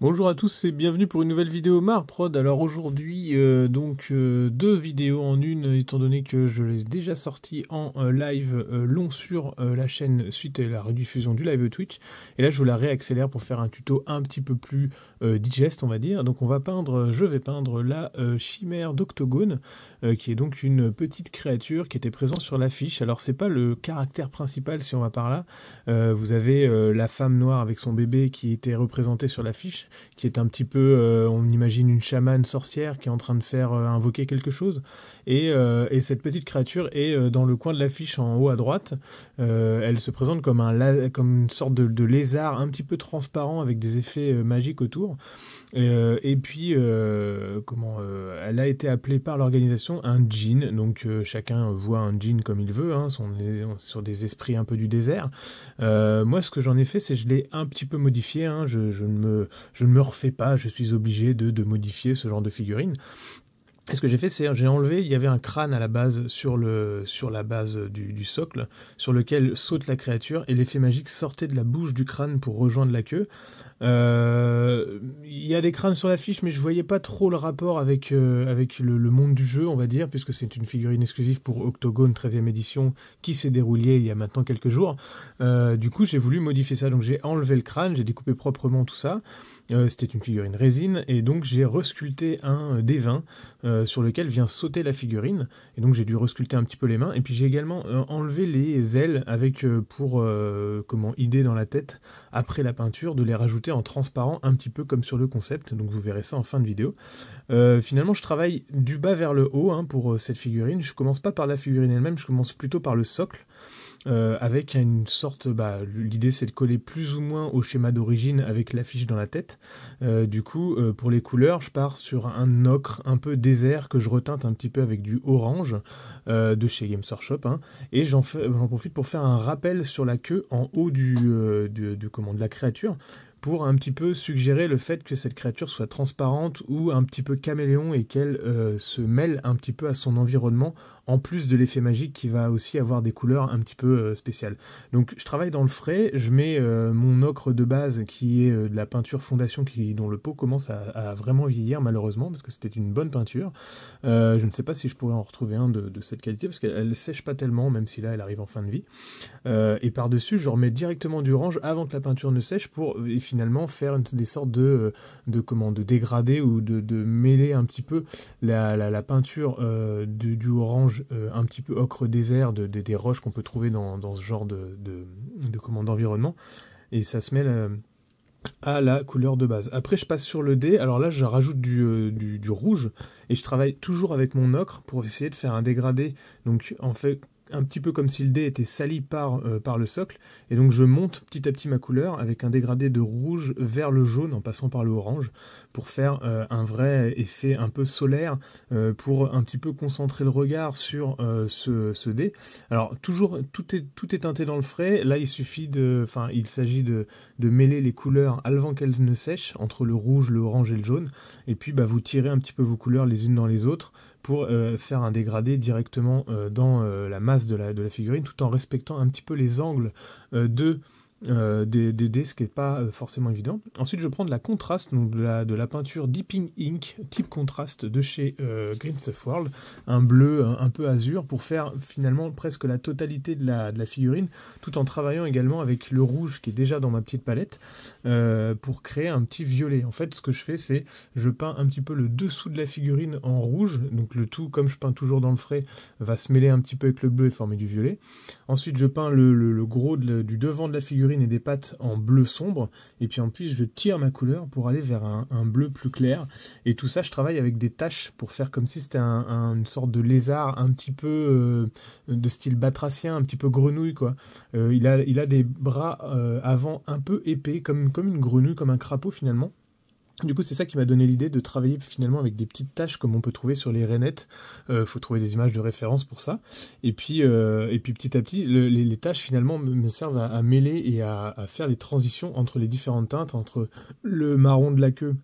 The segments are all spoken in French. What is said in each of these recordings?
Bonjour à tous et bienvenue pour une nouvelle vidéo Marprod. Alors aujourd'hui, deux vidéos en une, étant donné que je l'ai déjà sorti en live long sur la chaîne suite à la rediffusion du live Twitch. Et là, je vous la réaccélère pour faire un tuto un petit peu plus digeste, on va dire. Donc je vais peindre la chimère d'Octogone, qui est donc une petite créature qui était présente sur l'affiche. Alors c'est pas le caractère principal si on va par là. Vous avez la femme noire avec son bébé qui était représentée sur l'affiche, qui est un petit peu, on imagine une chamane sorcière qui est en train de faire invoquer quelque chose. Et cette petite créature est dans le coin de l'affiche en haut à droite. Elle se présente comme, comme une sorte de lézard un petit peu transparent avec des effets magiques autour. Et puis, elle a été appelée par l'organisation un djinn, donc chacun voit un djinn comme il veut, hein, sur des esprits un peu du désert. Moi, ce que j'en ai fait, c'est que je l'ai un petit peu modifié, hein, je ne me refais pas, je suis obligé de modifier ce genre de figurine. Et ce que j'ai fait, c'est j'ai enlevé, il y avait un crâne à la base sur la base du socle, sur lequel saute la créature, et l'effet magique sortait de la bouche du crâne pour rejoindre la queue. Il y a des crânes sur l'affiche, mais je voyais pas trop le rapport avec le monde du jeu, on va dire, puisque c'est une figurine exclusive pour Octogone 13e édition qui s'est déroulée il y a maintenant quelques jours. Du coup, j'ai voulu modifier ça, donc j'ai enlevé le crâne, j'ai découpé proprement tout ça. C'était une figurine résine, et donc j'ai resculpté un D20 sur lequel vient sauter la figurine, et donc j'ai dû resculpter un petit peu les mains, et puis j'ai également enlevé les ailes avec pour idée dans la tête, après la peinture, de les rajouter en transparent, un petit peu comme sur le concept, donc vous verrez ça en fin de vidéo. Finalement, je travaille du bas vers le haut, hein, pour cette figurine. Je commence pas par la figurine elle-même, je commence plutôt par le socle. Avec une sorte, l'idée c'est de coller plus ou moins au schéma d'origine avec l'affiche dans la tête. Pour les couleurs, je pars sur un ocre un peu désert que je reteinte un petit peu avec du orange de chez Games Workshop, hein, et j'en profite pour faire un rappel sur la queue en haut de la créature, pour un petit peu suggérer le fait que cette créature soit transparente ou un petit peu caméléon, et qu'elle se mêle un petit peu à son environnement, en plus de l'effet magique qui va aussi avoir des couleurs un petit peu spéciales. Donc je travaille dans le frais, je mets mon ocre de base qui est de la peinture fondation dont le pot commence à vraiment vieillir malheureusement, parce que c'était une bonne peinture. Je ne sais pas si je pourrais en retrouver un de cette qualité, parce qu'elle ne sèche pas tellement, même si là elle arrive en fin de vie. Et par-dessus, je remets directement du orange avant que la peinture ne sèche, pour finalement faire des sortes de dégradés, ou de mêler un petit peu la peinture du orange un petit peu ocre désert des roches qu'on peut trouver dans ce genre d'environnement, et ça se mêle à la couleur de base. Après, je passe sur le dé. Alors là, je rajoute du rouge, et je travaille toujours avec mon ocre pour essayer de faire un dégradé. Donc en fait, un petit peu comme si le dé était sali par le socle, et donc je monte petit à petit ma couleur avec un dégradé de rouge vers le jaune en passant par le orange, pour faire un vrai effet un peu solaire, pour un petit peu concentrer le regard sur ce dé. Alors toujours, tout est teinté dans le frais. Là, il s'agit de mêler les couleurs avant qu'elles ne sèchent, entre le rouge, le orange et le jaune, et puis vous tirez un petit peu vos couleurs les unes dans les autres, pour faire un dégradé directement dans la masse de la figurine, tout en respectant un petit peu les angles des dés, ce qui n'est pas forcément évident. Ensuite, je prends de la contraste, donc de la peinture Deeping Ink, type contraste de chez Games Workshop, un bleu un peu azur, pour faire finalement presque la totalité de la figurine, tout en travaillant également avec le rouge qui est déjà dans ma petite palette, pour créer un petit violet. En fait, ce que je fais, c'est je peins un petit peu le dessous de la figurine en rouge, donc le tout, comme je peins toujours dans le frais, va se mêler un petit peu avec le bleu et former du violet. Ensuite, je peins le gros du devant de la figurine et des pattes en bleu sombre, et puis en plus je tire ma couleur pour aller vers un bleu plus clair, et tout ça je travaille avec des taches pour faire comme si c'était une sorte de lézard un petit peu de style batracien, un petit peu grenouille quoi. Il a des bras avant un peu épais, comme une grenouille, comme un crapaud finalement. Du coup, c'est ça qui m'a donné l'idée de travailler finalement avec des petites taches comme on peut trouver sur les rainettes. Faut trouver des images de référence pour ça. Et puis petit à petit, les taches finalement me servent à mêler et à faire les transitions entre les différentes teintes, entre le marron de la queue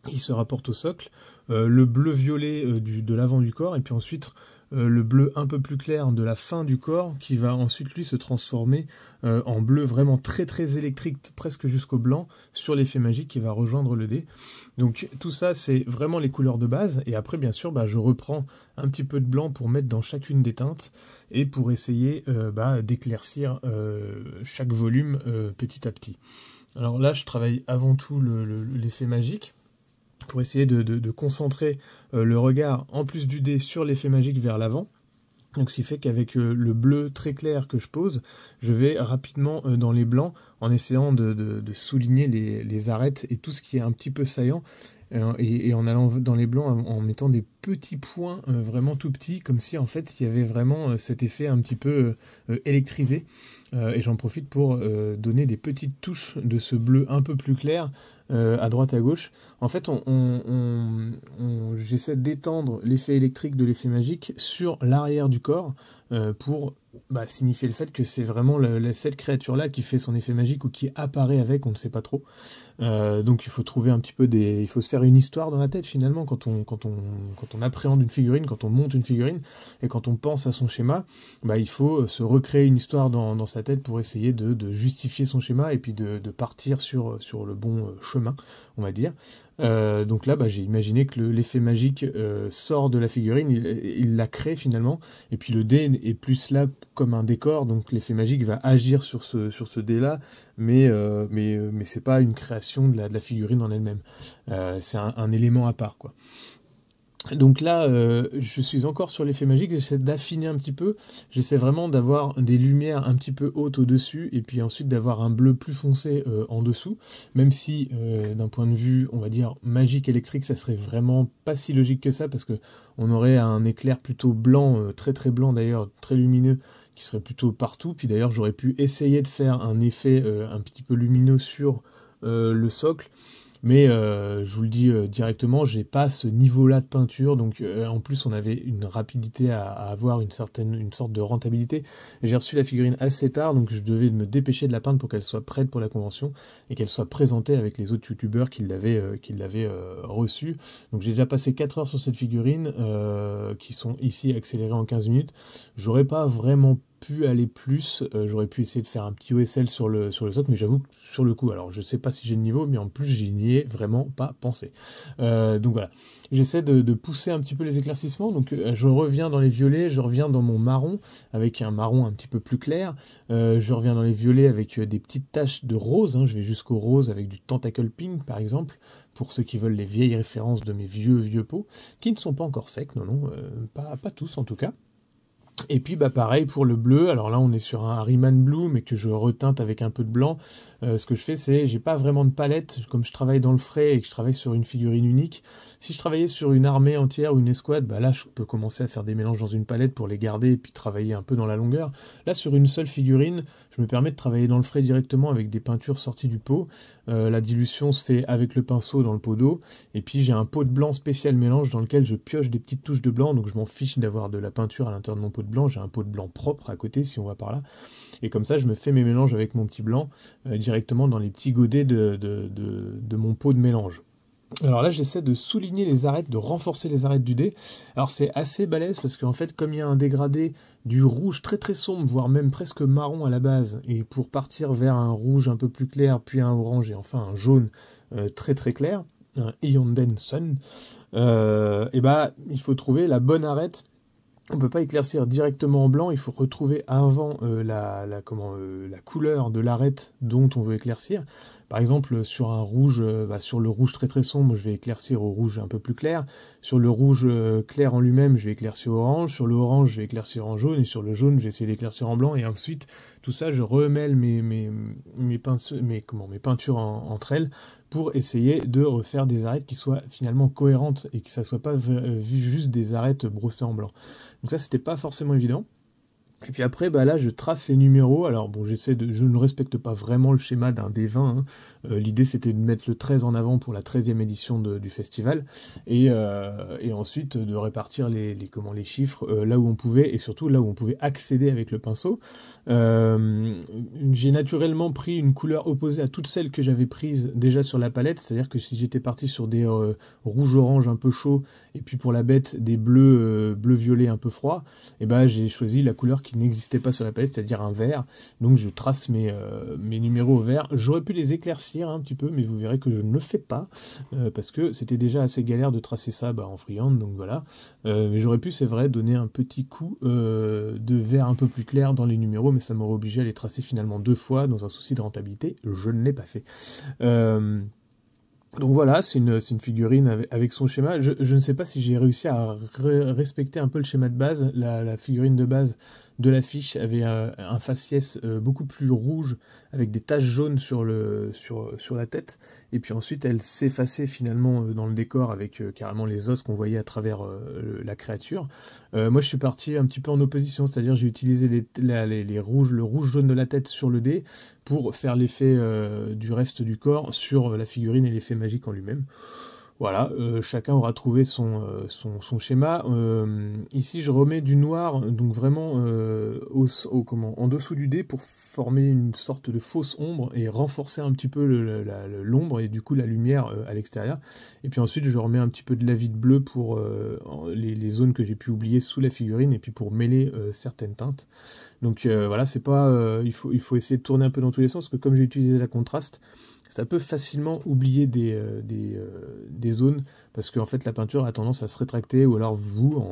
qui se rapporte au socle, le bleu-violet de l'avant du corps, et puis ensuite le bleu un peu plus clair de la fin du corps, qui va ensuite lui se transformer en bleu vraiment très très électrique, presque jusqu'au blanc, sur l'effet magique qui va rejoindre le dé. Donc tout ça c'est vraiment les couleurs de base, et après bien sûr je reprends un petit peu de blanc pour mettre dans chacune des teintes, et pour essayer d'éclaircir chaque volume petit à petit. Alors là je travaille avant tout l'effet magique, pour essayer de concentrer le regard, en plus du dé, sur l'effet magique vers l'avant. Donc ce qui fait qu'avec le bleu très clair que je pose, je vais rapidement dans les blancs, en essayant de souligner les arêtes et tout ce qui est un petit peu saillant, et en allant dans les blancs en mettant des petits points vraiment tout petits, comme si en fait il y avait vraiment cet effet un petit peu électrisé, et j'en profite pour donner des petites touches de ce bleu un peu plus clair à droite à gauche. En fait j'essaie d'étendre l'effet électrique de l'effet magique sur l'arrière du corps pour signifier le fait que c'est vraiment cette créature-là qui fait son effet magique ou qui apparaît avec, on ne sait pas trop. Donc il faut trouver un petit peu il faut se faire une histoire dans la tête finalement quand on appréhende une figurine, quand on monte une figurine et quand on pense à son schéma, il faut se recréer une histoire dans sa tête pour essayer de justifier son schéma et puis de partir sur le bon chemin, on va dire. Donc là, j'ai imaginé que l'effet magique sort de la figurine, il la crée finalement, et puis le dé est plus là comme un décor, donc l'effet magique va agir sur ce dé-là, mais c'est pas une création de la figurine en elle-même. C'est un élément à part, quoi. Donc là, je suis encore sur l'effet magique, j'essaie d'affiner un petit peu, j'essaie vraiment d'avoir des lumières un petit peu hautes au-dessus, et puis ensuite d'avoir un bleu plus foncé en dessous, même si d'un point de vue, on va dire, magique électrique, ça serait vraiment pas si logique que ça, parce que on aurait un éclair plutôt blanc, très très blanc d'ailleurs, très lumineux, qui serait plutôt partout, puis d'ailleurs j'aurais pu essayer de faire un effet un petit peu lumineux sur le socle, mais je vous le dis directement, j'ai pas ce niveau-là de peinture, donc en plus on avait une rapidité à avoir une sorte de rentabilité. J'ai reçu la figurine assez tard, donc je devais me dépêcher de la peindre pour qu'elle soit prête pour la convention et qu'elle soit présentée avec les autres youtubeurs qui l'avaient reçue. Donc j'ai déjà passé 4 heures sur cette figurine, qui sont ici accélérées en 15 minutes. J'aurais pas vraiment pu aller plus, j'aurais pu essayer de faire un petit OSL sur le socle, mais j'avoue que sur le coup, alors je sais pas si j'ai le niveau, mais en plus j'y n'y ai vraiment pas pensé. Donc voilà, j'essaie de pousser un petit peu les éclaircissements, donc je reviens dans les violets, je reviens dans mon marron, avec un marron un petit peu plus clair, je reviens dans les violets avec des petites taches de rose, je vais jusqu'au rose avec du tentacle pink par exemple, pour ceux qui veulent les vieilles références de mes vieux pots, qui ne sont pas encore secs, non, pas tous en tout cas. Et puis pareil pour le bleu, alors là on est sur un Harryman Blue mais que je reteinte avec un peu de blanc. Ce que je fais c'est, j'ai pas vraiment de palette, comme je travaille dans le frais et que je travaille sur une figurine unique. Si je travaillais sur une armée entière ou une escouade, là je peux commencer à faire des mélanges dans une palette pour les garder et puis travailler un peu dans la longueur. Là sur une seule figurine, je me permets de travailler dans le frais directement avec des peintures sorties du pot. La dilution se fait avec le pinceau dans le pot d'eau, et puis j'ai un pot de blanc spécial mélange dans lequel je pioche des petites touches de blanc, donc je m'en fiche d'avoir de la peinture à l'intérieur de mon pot de blanc, j'ai un pot de blanc propre à côté si on va par là, et comme ça je me fais mes mélanges avec mon petit blanc directement dans les petits godets de mon pot de mélange. Alors là j'essaie de souligner les arêtes, de renforcer les arêtes du dé. Alors c'est assez balèze parce qu'en fait comme il y a un dégradé du rouge très très sombre, voire même presque marron à la base, et pour partir vers un rouge un peu plus clair, puis un orange et enfin un jaune très très clair, un Ionden Sun, il faut trouver la bonne arête. On ne peut pas éclaircir directement en blanc, il faut retrouver avant la couleur de l'arête dont on veut éclaircir. Par exemple, sur un rouge, sur le rouge très très sombre, je vais éclaircir au rouge un peu plus clair. Sur le rouge clair en lui-même, je vais éclaircir au orange. Sur le orange, je vais éclaircir en jaune. Et sur le jaune, je vais essayer d'éclaircir en blanc. Et ensuite, tout ça, je remêle mes peintures entre elles pour essayer de refaire des arêtes qui soient finalement cohérentes et que ça ne soit pas vu juste des arêtes brossées en blanc. Donc ça, c'était pas forcément évident. Et puis après, là, je trace les numéros. Alors bon, je ne respecte pas vraiment le schéma d'un D20. L'idée c'était de mettre le 13 en avant pour la 13e édition du festival, et ensuite de répartir les chiffres là où on pouvait, et surtout là où on pouvait accéder avec le pinceau. J'ai naturellement pris une couleur opposée à toutes celles que j'avais prises déjà sur la palette, c'est-à-dire que si j'étais parti sur des rouge-orange un peu chauds, et puis pour la bête des bleu-violet un peu froids, et ben j'ai choisi la couleur qui n'existait pas sur la palette, c'est-à-dire un vert. Donc je trace mes numéros au vert. J'aurais pu les éclaircir un petit peu, mais vous verrez que je ne le fais pas, parce que c'était déjà assez galère de tracer ça en freehand, donc voilà. Mais j'aurais pu, c'est vrai, donner un petit coup de vert un peu plus clair dans les numéros, mais ça m'aurait obligé à les tracer finalement 2 fois dans un souci de rentabilité. Je ne l'ai pas fait. Donc voilà, c'est une figurine avec son schéma. Je ne sais pas si j'ai réussi à respecter un peu le schéma de base. La figurine de base de l'affiche avait un faciès beaucoup plus rouge avec des taches jaunes sur la tête. Et puis ensuite, elle s'effaçait finalement dans le décor avec carrément les os qu'on voyait à travers la créature. Moi, je suis parti un petit peu en opposition, c'est-à-dire j'ai utilisé le rouge jaune de la tête sur le dé pour faire l'effet du reste du corps sur la figurine et l'effet magique en lui-même. Voilà, chacun aura trouvé son schéma. Ici, je remets du noir, donc vraiment en dessous du dé pour former une sorte de fausse ombre et renforcer un petit peu l'ombre et du coup la lumière à l'extérieur. Et puis ensuite, je remets un petit peu de l'avide bleu pour les zones que j'ai pu oublier sous la figurine et puis pour mêler certaines teintes. Donc voilà, c'est pas, il faut essayer de tourner un peu dans tous les sens, parce que comme j'ai utilisé la contraste, ça peut facilement oublier des zones, parce qu'en fait la peinture a tendance à se rétracter, ou alors vous,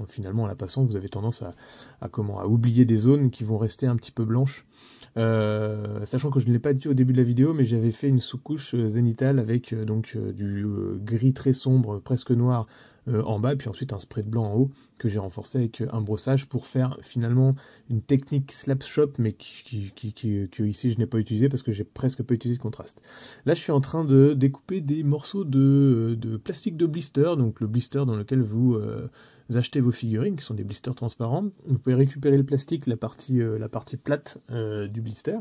finalement en la passant, vous avez tendance à oublier des zones qui vont rester un petit peu blanches. Sachant que je ne l'ai pas dit au début de la vidéo, mais j'avais fait une sous-couche zénithale avec du gris très sombre, presque noir, en bas, et puis ensuite un spray de blanc en haut, que j'ai renforcé avec un brossage pour faire finalement une technique slap shop, mais que ici je n'ai pas utilisé parce que j'ai presque pas utilisé de contraste. Là je suis en train de découper des morceaux de plastique de blister, donc le blister dans lequel vous achetez vos figurines, qui sont des blisters transparents. Vous pouvez récupérer le plastique, la partie plate du blister,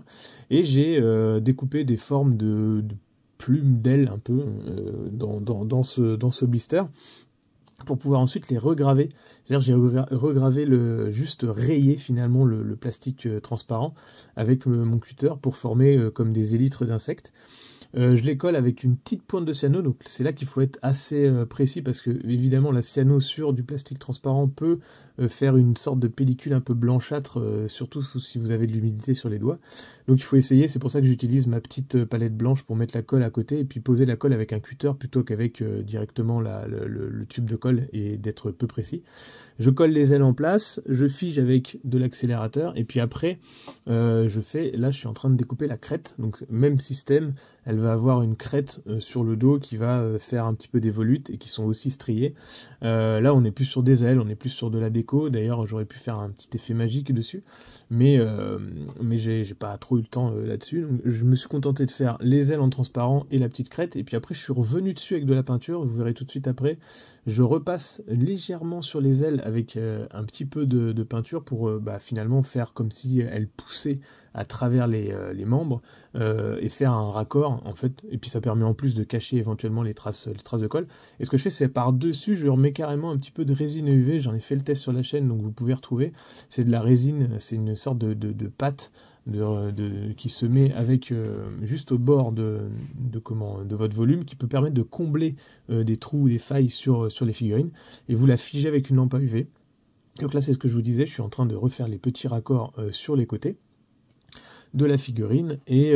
et j'ai découpé des formes de plumes d'ailes un peu dans ce blister, pour pouvoir ensuite les regraver. C'est-à-dire j'ai regravé juste rayé finalement le plastique transparent avec mon cutter pour former comme des élytres d'insectes. Je les colle avec une petite pointe de cyano, donc c'est là qu'il faut être assez précis, parce que évidemment la cyano sur du plastique transparent peut faire une sorte de pellicule un peu blanchâtre, surtout si vous avez de l'humidité sur les doigts. Donc il faut essayer, c'est pour ça que j'utilise ma petite palette blanche pour mettre la colle à côté, et puis poser la colle avec un cutter plutôt qu'avec directement le tube de colle, et d'être peu précis. Je colle les ailes en place, je fige avec de l'accélérateur, et puis après là je suis en train de découper la crête, donc même système. Elle va avoir une crête sur le dos qui va faire un petit peu des volutes et qui sont aussi striées. Là, on n'est plus sur des ailes, on est plus sur de la déco. D'ailleurs, j'aurais pu faire un petit effet magique dessus, mais j'ai pas trop eu le temps là-dessus. Donc, je me suis contenté de faire les ailes en transparent et la petite crête. Et puis après, je suis revenu dessus avec de la peinture. Vous verrez tout de suite après. Je repasse légèrement sur les ailes avec un petit peu de peinture pour finalement faire comme si elle poussait à travers les membres et faire un raccord en fait, et puis ça permet en plus de cacher éventuellement les traces de colle. Et ce que je fais, c'est par-dessus, je remets carrément un petit peu de résine UV, j'en ai fait le test sur la chaîne, donc vous pouvez retrouver, c'est de la résine, c'est une sorte de pâte qui se met avec juste au bord de votre volume, qui peut permettre de combler des trous ou des failles sur les figurines, et vous la figez avec une lampe à UV. Donc là, c'est ce que je vous disais, je suis en train de refaire les petits raccords sur les côtés de la figurine, et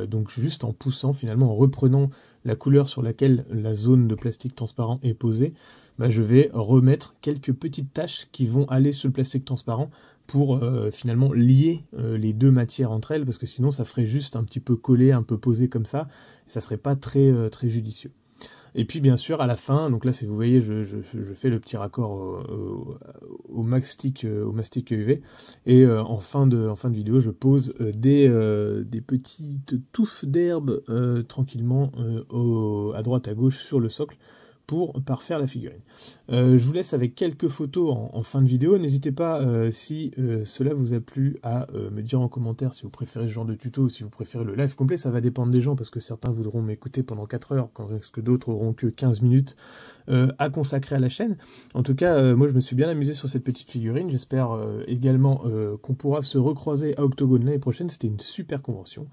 donc juste en poussant, finalement en reprenant la couleur sur laquelle la zone de plastique transparent est posée, je vais remettre quelques petites taches qui vont aller sur le plastique transparent pour finalement lier les deux matières entre elles, parce que sinon ça ferait juste un petit peu collé, un peu posé comme ça, et ça serait pas très judicieux. Et puis bien sûr à la fin, donc là vous voyez, je fais le petit raccord au mastic UV, et en fin de vidéo je pose des petites touffes d'herbe tranquillement à droite à gauche sur le socle, pour parfaire la figurine. Je vous laisse avec quelques photos en fin de vidéo. N'hésitez pas, si cela vous a plu, à me dire en commentaire si vous préférez ce genre de tuto ou si vous préférez le live complet. Ça va dépendre des gens parce que certains voudront m'écouter pendant 4 heures, quand que d'autres auront que 15 minutes à consacrer à la chaîne. En tout cas, moi je me suis bien amusé sur cette petite figurine. J'espère également qu'on pourra se recroiser à Octogone l'année prochaine. C'était une super convention.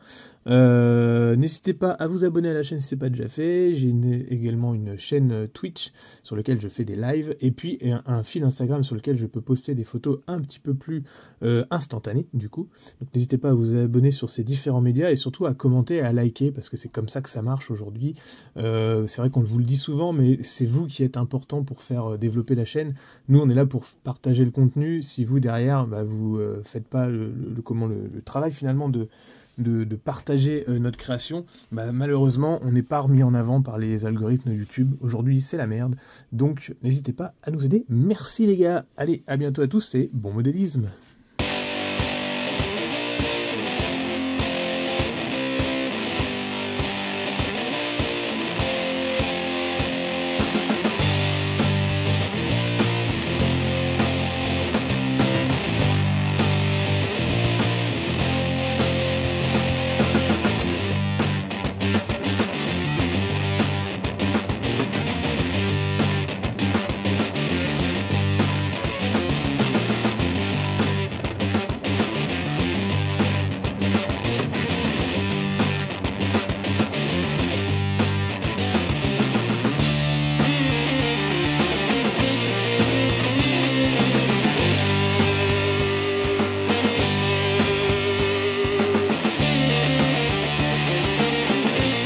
N'hésitez pas à vous abonner à la chaîne si ce n'est pas déjà fait. J'ai également une chaîne Twitch sur laquelle je fais des lives et puis un fil Instagram sur lequel je peux poster des photos un petit peu plus instantanées du coup. Donc n'hésitez pas à vous abonner sur ces différents médias et surtout à commenter et à liker parce que c'est comme ça que ça marche aujourd'hui. C'est vrai qu'on vous le dit souvent, mais c'est vous qui êtes important pour faire développer la chaîne. Nous on est là pour partager le contenu. Si vous derrière vous faites pas le travail finalement de partager notre création, malheureusement on n'est pas remis en avant par les algorithmes YouTube. Aujourd'hui c'est la merde, donc n'hésitez pas à nous aider. Merci les gars, allez à bientôt à tous et bon modélisme.